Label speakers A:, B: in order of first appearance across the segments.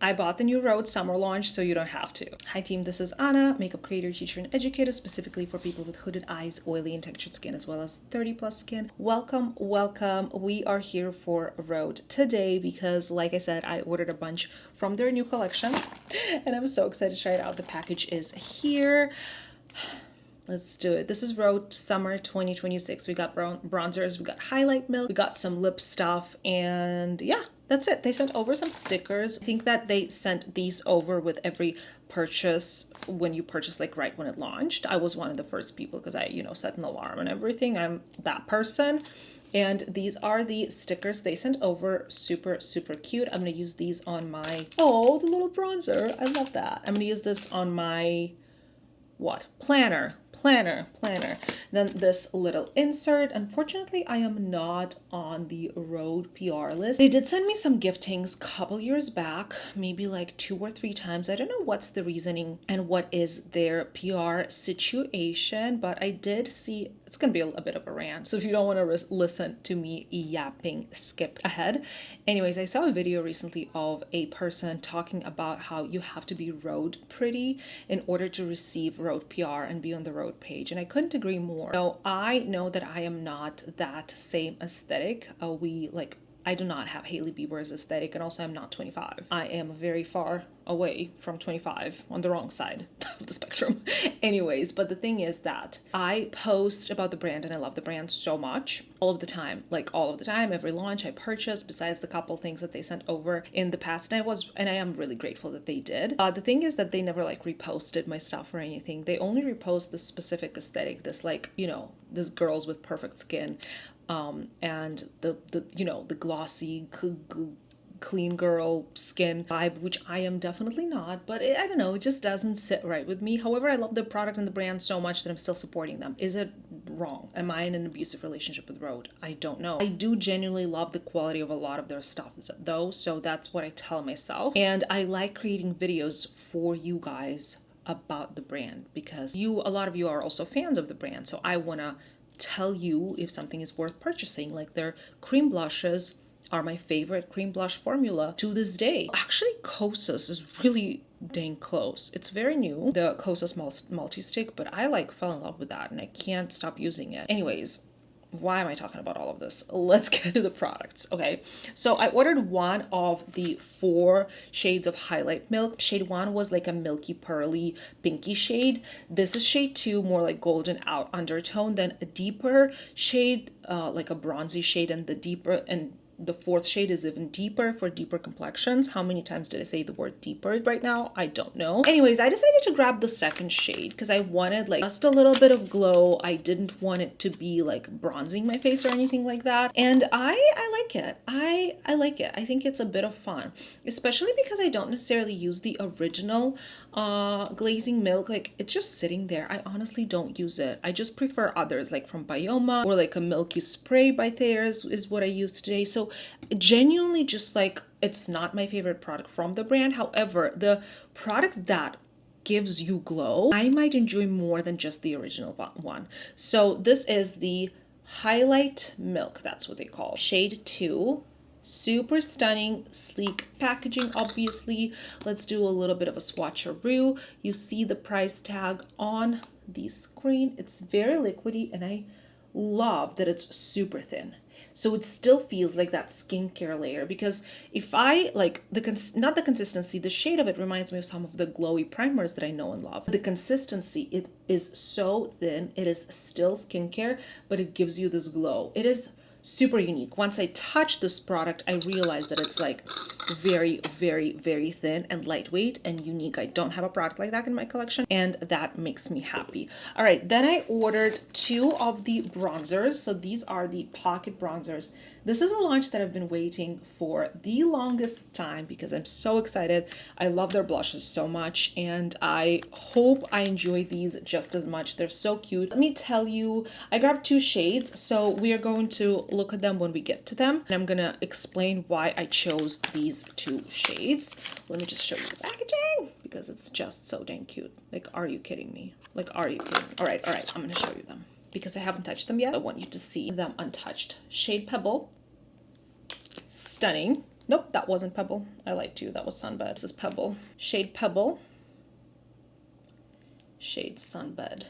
A: I bought the new Rhode summer launch, so you don't have to. Hi team, this is Anna, makeup creator, teacher, and educator, specifically for people with hooded eyes, oily and textured skin, as well as 30 plus skin. Welcome, welcome. We are here for Rhode today because, like I said, I ordered a bunch from their new collection, and I'm so excited to try it out. The package is here. Let's do it. This is Rhode Summer 2026. We got bronzers, we got highlight milk, we got some lip stuff, and yeah, that's it. They sent over some stickers. I think that they sent these over with every purchase when you purchase, like right when it launched. I was one of the first people because I, set an alarm and everything. I'm that person. And these are the stickers they sent over. Super, super cute. I'm going to use these on my, oh, the little bronzer. I love that. I'm going to use this on my planner. Then this little insert. Unfortunately, I am not on the Rhode PR list. They did send me some giftings a couple years back, maybe like 2 or 3 times. I don't know what's the reasoning and what is their PR situation, but I did see, it's gonna be a bit of a rant. So if you don't want to listen to me yapping, skip ahead. Anyways, I saw a video recently of a person talking about how you have to be Rhode pretty in order to receive Rhode PR and be on the Rhode page, and I couldn't agree more. So I know that I am not that same aesthetic. I do not have Hailey Bieber's aesthetic, and also I'm not 25. I am very far away from 25, on the wrong side of the spectrum. Anyways, but the thing is that I post about the brand and I love the brand so much all of the time, every launch I purchase, besides the couple things that they sent over in the past, and I am really grateful that they did. The thing is that they never reposted my stuff or anything. They only repost the specific aesthetic, this this girls with perfect skin, and the glossy, clean girl skin vibe, which I am definitely not, but I don't know, it just doesn't sit right with me. However, I love the product and the brand so much that I'm still supporting them. Is it wrong? Am I in an abusive relationship with Rhode? I don't know. I do genuinely love the quality of a lot of their stuff though, so that's what I tell myself. And I like creating videos for you guys about the brand because a lot of you are also fans of the brand, so I want to tell you if something is worth purchasing. Like their cream blushes are my favorite cream blush formula to this day. Actually, Kosas is really dang close. It's very new, the Kosas multi-stick, but I fell in love with that and I can't stop using it. Anyways, why am I talking about all of this? Let's get to the products. Okay, so I ordered one of the 4 shades of highlight milk. Shade 1 was like a milky pearly pinky shade. This is shade 2, more like golden out undertone. Then a deeper shade, like a bronzy shade, and the 4th shade is even deeper for deeper complexions. How many times did I say the word deeper right now? I don't know. Anyways, I decided to grab the 2nd shade because I wanted just a little bit of glow. I didn't want it to be bronzing my face or anything like that. And I like it. I like it. I think it's a bit of fun, especially because I don't necessarily use the original glazing milk. It's just sitting there. I honestly don't use it. I just prefer others from Bioma, or a milky spray by Thayers is what I use today. So genuinely just it's not my favorite product from the brand. However, the product that gives you glow, I might enjoy more than just the original one. So this is the highlight milk. That's what they call shade 2. Super stunning, sleek packaging, obviously. Let's do a little bit of a swatcheroo. You see the price tag on the screen. It's very liquidy, and I love that it's super thin. So it still feels like that skincare layer, because if I not the consistency, the shade of it reminds me of some of the glowy primers that I know and love. The consistency, it is so thin. It is still skincare, but it gives you this glow. It is super unique. Once I touch this product, I realized that it's very, very, very thin and lightweight and unique. I don't have a product like that in my collection, and that makes me happy. All right, then I ordered 2 of the bronzers. So these are the pocket bronzers. This is a launch that I've been waiting for the longest time because I'm so excited. I love their blushes so much, and I hope I enjoy these just as much. They're so cute. Let me tell you, I grabbed 2 shades, so we are going to look at them when we get to them, and I'm gonna explain why I chose these 2 shades. Let me just show you the packaging because it's just so dang cute. Are you kidding me? Are you kidding me? All right, I'm gonna show you them because I haven't touched them yet. I want you to see them untouched. Shade Pebble, stunning. Nope, that wasn't Pebble. I lied to you. That was Sunbed. This is Pebble. Shade Pebble. Shade Sunbed.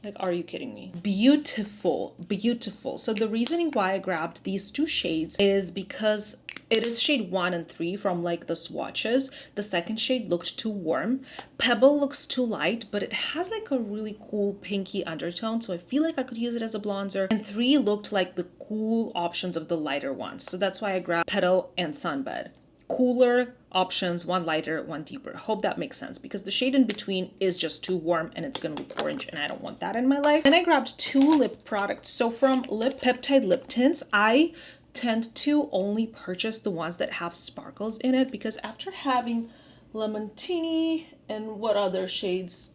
A: Like, are you kidding me? Beautiful, beautiful. So the reasoning why I grabbed these two shades is because it is shade 1 and 3 from like the swatches. The second shade looked too warm. Pebble looks too light, but it has like a really cool pinky undertone. So I feel like I could use it as a bronzer. And 3 looked like the cool options of the lighter ones. So that's why I grabbed Petal and Sunbed. Cooler options, one lighter, one deeper. Hope that makes sense because the shade in between is just too warm and it's gonna look orange and I don't want that in my life. Then I grabbed 2 lip products. So from Peptide lip tints, I tend to only purchase the ones that have sparkles in it because after having Lemontini and what other shades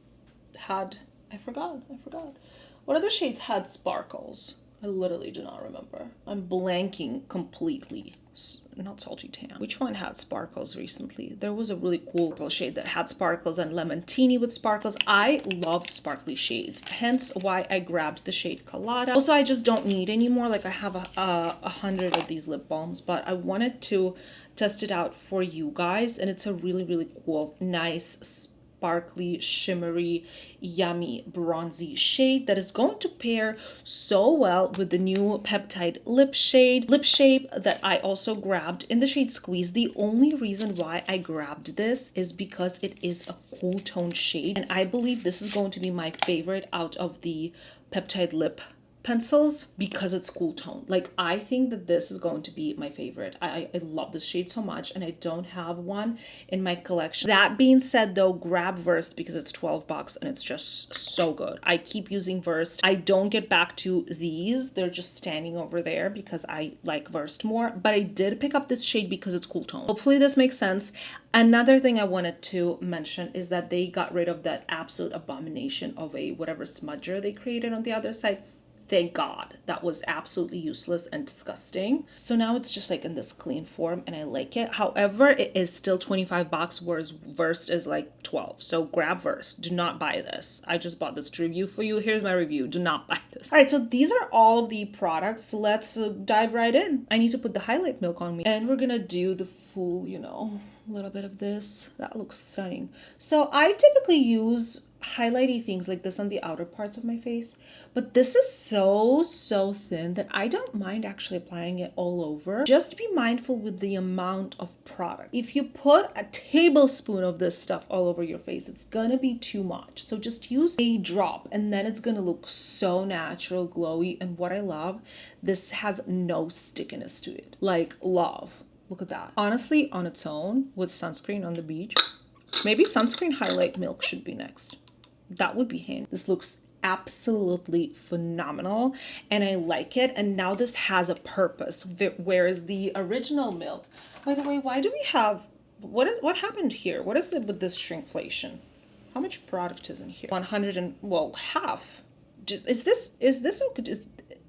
A: had, I forgot. What other shades had sparkles? I literally do not remember. I'm blanking completely. Not Salty Tan. Which one had sparkles recently? There was a really cool purple shade that had sparkles and Lemontini with sparkles. I love sparkly shades, hence why I grabbed the shade Colada. Also, I just don't need anymore. Like I have 100 of these lip balms, but I wanted to test it out for you guys, and it's a really, really cool, nice, sparkly, shimmery, yummy, bronzy shade that is going to pair so well with the new Peptide lip shape that I also grabbed in the shade Squeeze. The only reason why I grabbed this is because it is a cool tone shade, and I believe this is going to be my favorite out of the Peptide lip pencils because it's cool tone. Like I think that this is going to be my favorite. I love this shade so much and I don't have one in my collection. That being said though, grab Versed because it's $12 and it's just so good. I keep using Versed. I don't get back to these. They're just standing over there because I like Versed more, but I did pick up this shade because it's cool tone. Hopefully this makes sense. Another thing I wanted to mention is that they got rid of that absolute abomination of a whatever smudger they created on the other side. Thank God. That was absolutely useless and disgusting. So now it's just like in this clean form and I like it. However, it is still $25, whereas Versed is like 12. So grab Versed. Do not buy this. I just bought this to review for you. Here's my review. Do not buy this. All right, so these are all of the products. Let's dive right in. I need to put the highlight milk on me. And we're gonna do the full, you know, little bit of this. That looks stunning. So I typically use highlighty things like this on the outer parts of my face, but this is so thin that I don't mind actually applying it all over. Just be mindful with the amount of product. If you put a tablespoon of this stuff all over your face, it's gonna be too much. So just use a drop and then it's gonna look so natural, glowy. And what I love, this has no stickiness to it. Like love. Look at that. Honestly, on its own with sunscreen on the beach, maybe sunscreen highlight milk should be next. That would be handy. This looks absolutely phenomenal and I like it. And now this has a purpose, whereas the original milk, by the way, why do we have, what happened here? What is it with this shrinkflation? How much product is in here? 100 and, well, half. Is this okay?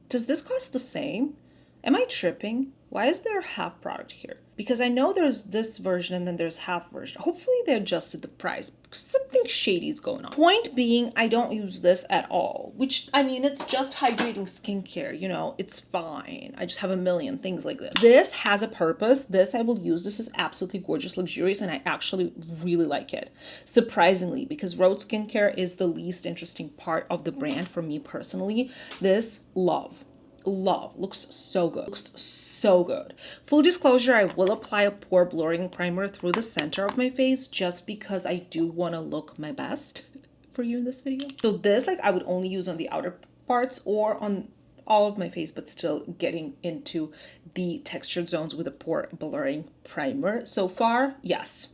A: Does this cost the same? Am I tripping? Why is there half product here? Because I know there's this version and then there's half version. Hopefully they adjusted the price because something shady is going on. Point being, I don't use this at all, which, I mean, it's just hydrating skincare, you know, it's fine. I just have a million things like this. This has a purpose. This I will use. This is absolutely gorgeous, luxurious, and I actually really like it. Surprisingly, because Rhode skincare is the least interesting part of the brand for me personally. This, love, looks so good. Looks so good. Full disclosure, I will apply a pore blurring primer through the center of my face just because I do want to look my best for you in this video. So this, like, I would only use on the outer parts or on all of my face, but still getting into the textured zones with a pore blurring primer. So far, yes.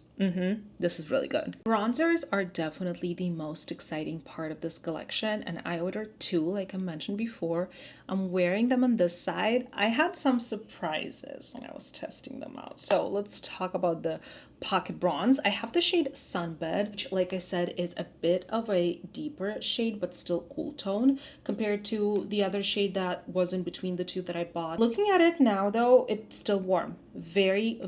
A: This is really good. Bronzers are definitely the most exciting part of this collection, and I ordered 2 like I mentioned before. I'm wearing them on this side. I had some surprises when I was testing them out. So let's talk about the Pocket Bronze. I have the shade Sunbed, which, like I said, is a bit of a deeper shade but still cool tone compared to the other shade that was in between the 2 that I bought. Looking at it now though, it's still warm. Very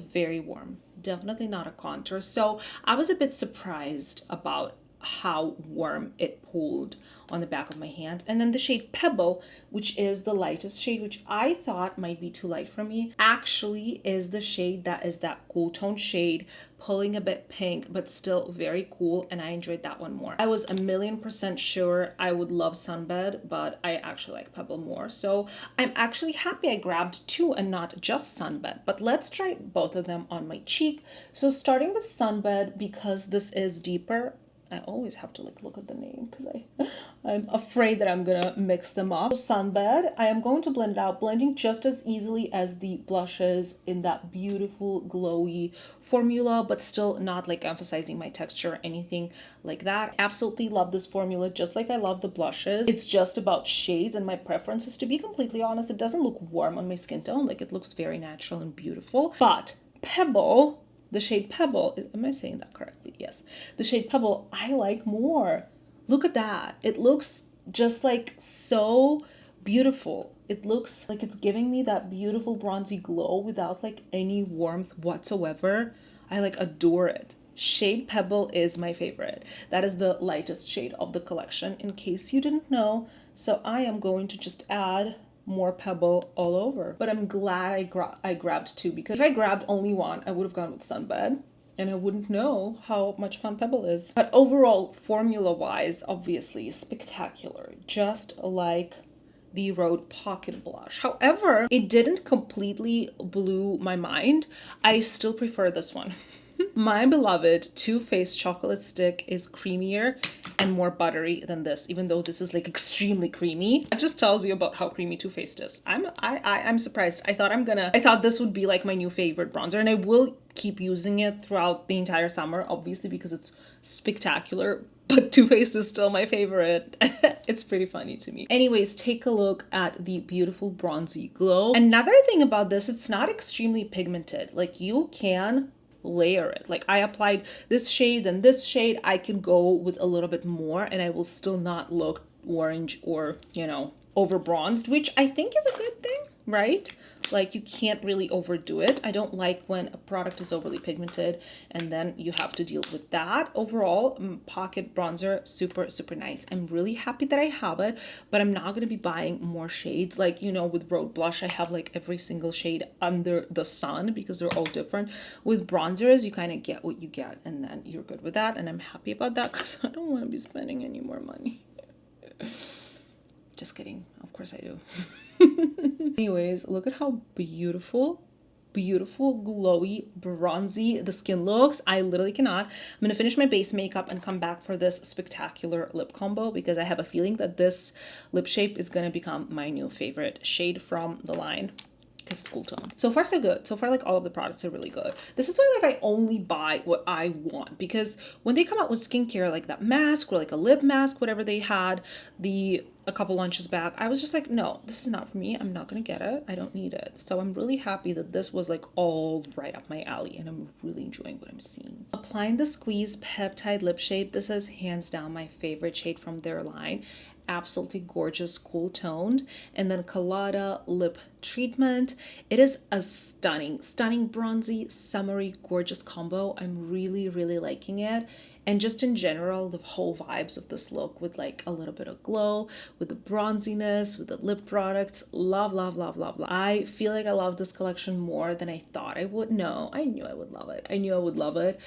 A: warm. Definitely not a contour. So I was a bit surprised about how warm it pulled on the back of my hand. And then the shade Pebble, which is the lightest shade, which I thought might be too light for me, actually is the shade that is that cool tone shade, pulling a bit pink, but still very cool. And I enjoyed that one more. I was 1,000,000% sure I would love Sunbed, but I actually like Pebble more. So I'm actually happy I grabbed two and not just Sunbed. But let's try both of them on my cheek. So starting with Sunbed, because this is deeper, I always have to like look at the name because I'm afraid that I'm gonna mix them up. So Sunbed, I am going to blend it out, blending just as easily as the blushes in that beautiful glowy formula, but still not like emphasizing my texture or anything like that. Absolutely love this formula, just like I love the blushes. It's just about shades, and my preference is, to be completely honest, it doesn't look warm on my skin tone. Like, it looks very natural and beautiful. But Pebble, the shade Pebble, am I saying that correctly? Yes. The shade Pebble, I like more. Look at that. It looks just like so beautiful. It looks like it's giving me that beautiful bronzy glow without like any warmth whatsoever. I like adore it. Shade Pebble is my favorite. That is the lightest shade of the collection, in case you didn't know. So I am going to just add more Pebble all over. But I'm glad I grabbed two, because if I grabbed only one, I would have gone with Sunbed and I wouldn't know how much fun Pebble is. But overall, formula-wise, obviously spectacular, just like the Rhode Pocket Blush. However, it didn't completely blow my mind. I still prefer this one. My beloved Too Faced Chocolate Stick is creamier and more buttery than this, even though this is like extremely creamy. That just tells you about how creamy Too Faced is. I'm surprised. I thought this would be like my new favorite bronzer, and I will keep using it throughout the entire summer, obviously, because it's spectacular. But Too Faced is still my favorite. It's pretty funny to me. Anyways, take a look at the beautiful bronzy glow. Another thing about this, it's not extremely pigmented. Like, you can layer it. Like, I applied this shade and this shade. I can go with a little bit more and I will still not look orange or, you know, over bronzed, which I think is a good thing, right? Like, you can't really overdo it. I don't like when a product is overly pigmented and then you have to deal with that. Overall, pocket bronzer, super, super nice. I'm really happy that I have it, but I'm not going to be buying more shades. Like, you know, with Rhode blush, I have like every single shade under the sun because they're all different. With bronzers, you kind of get what you get and then you're good with that. And I'm happy about that because I don't want to be spending any more money. Just kidding. Of course I do. Anyways, look at how beautiful, glowy, bronzy the skin looks. I literally cannot. I'm going to finish my base makeup and come back for this spectacular lip combo, because I have a feeling that this lip shape is going to become my new favorite shade from the line, because it's cool tone. So far, so good. So far, like, all of the products are really good. This is why, like, I only buy what I want, because when they come out with skincare, like that mask or like a lip mask, whatever they had a couple lunches back, I was just like, no, this is not for me. I'm not gonna get it. I don't need it. So I'm really happy that this was like all right up my alley, and I'm really enjoying what I'm seeing. Applying the Squeeze Peptide lip shade. This is hands down my favorite shade from their line. Absolutely gorgeous, cool toned. And then Colada lip treatment. It is a stunning bronzy, summery, gorgeous combo. I'm really, really liking it. And just in general, the whole vibes of this look with like a little bit of glow, with the bronziness, with the lip products. Love, love, love, love, love. I feel like I love this collection more than I thought I would. No, I knew I would love it. I knew I would love it.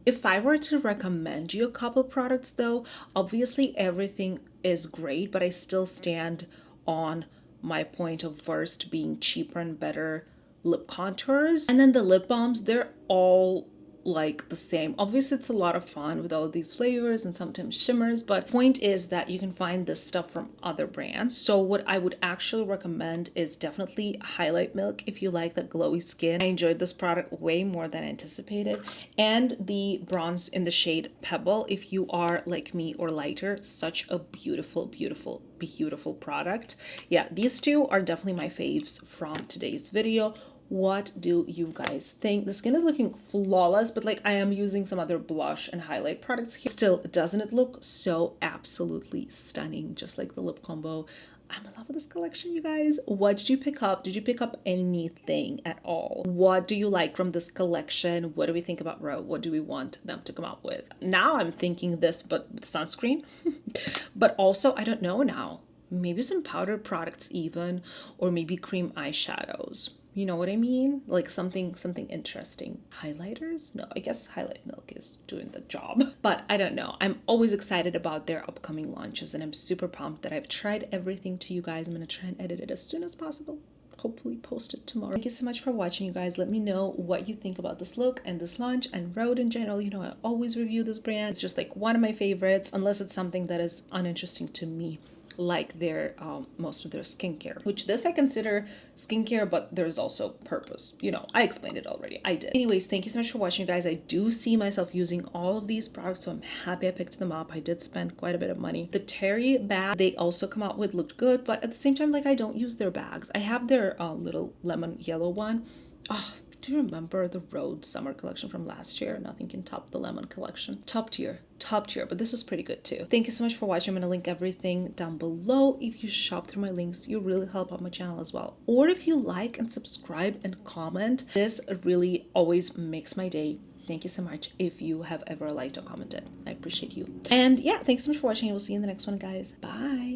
A: If I were to recommend you a couple products though, obviously everything is great, but I still stand on my point of first being cheaper and better lip contours. And then the lip balms, they're all like the same. Obviously, it's a lot of fun with all of these flavors and sometimes shimmers, but point is that you can find this stuff from other brands. So what I would actually recommend is definitely Highlight Milk if you like that glowy skin. I enjoyed this product way more than anticipated. And the bronze in the shade Pebble if you are like me or lighter. Such a beautiful, beautiful, beautiful product. Yeah, these two are definitely my faves from today's video. What do you guys think? The skin is looking flawless, but like I am using some other blush and highlight products here. Still, doesn't it look so absolutely stunning? Just like the lip combo I'm in love with this collection, you guys. What did you pick up? Did you pick up anything at all? What do you like from this collection? What do we think about Rhode? What do we want them to come out with? Now I'm thinking this, but with sunscreen. But also, I don't know now. Maybe some powder products even, or maybe cream eyeshadows. You know what I mean? Like something interesting. Highlighters? No, I guess Highlight Milk is doing the job. But I don't know. I'm always excited about their upcoming launches, and I'm super pumped that I've tried everything to you guys. I'm gonna try and edit it as soon as possible. Hopefully post it tomorrow. Thank you so much for watching, you guys. Let me know what you think about this look and this launch and Rhode in general. You know, I always review this brand. It's just like one of my favorites, unless it's something that is uninteresting to me, like their most of their skincare, which this I consider skincare, but there's also purpose. You know, I explained it already. I did. Anyways, thank you so much for watching, you guys. I do see myself using all of these products, so I'm happy I picked them up. I did spend quite a bit of money. The Terry bag they also come out with looked good, but at the same time, like, I don't use their bags. I have their little lemon yellow one. Oh, do you remember the Rhode summer collection from last year? Nothing can top the lemon collection. Top tier, but this was pretty good too. Thank you so much for watching. I'm gonna link everything down below. If you shop through my links, you really help out my channel as well. Or if you like and subscribe and comment, this really always makes my day. Thank you so much if you have ever liked or commented. I appreciate you. And yeah, thanks so much for watching. We'll see you in the next one, guys. Bye.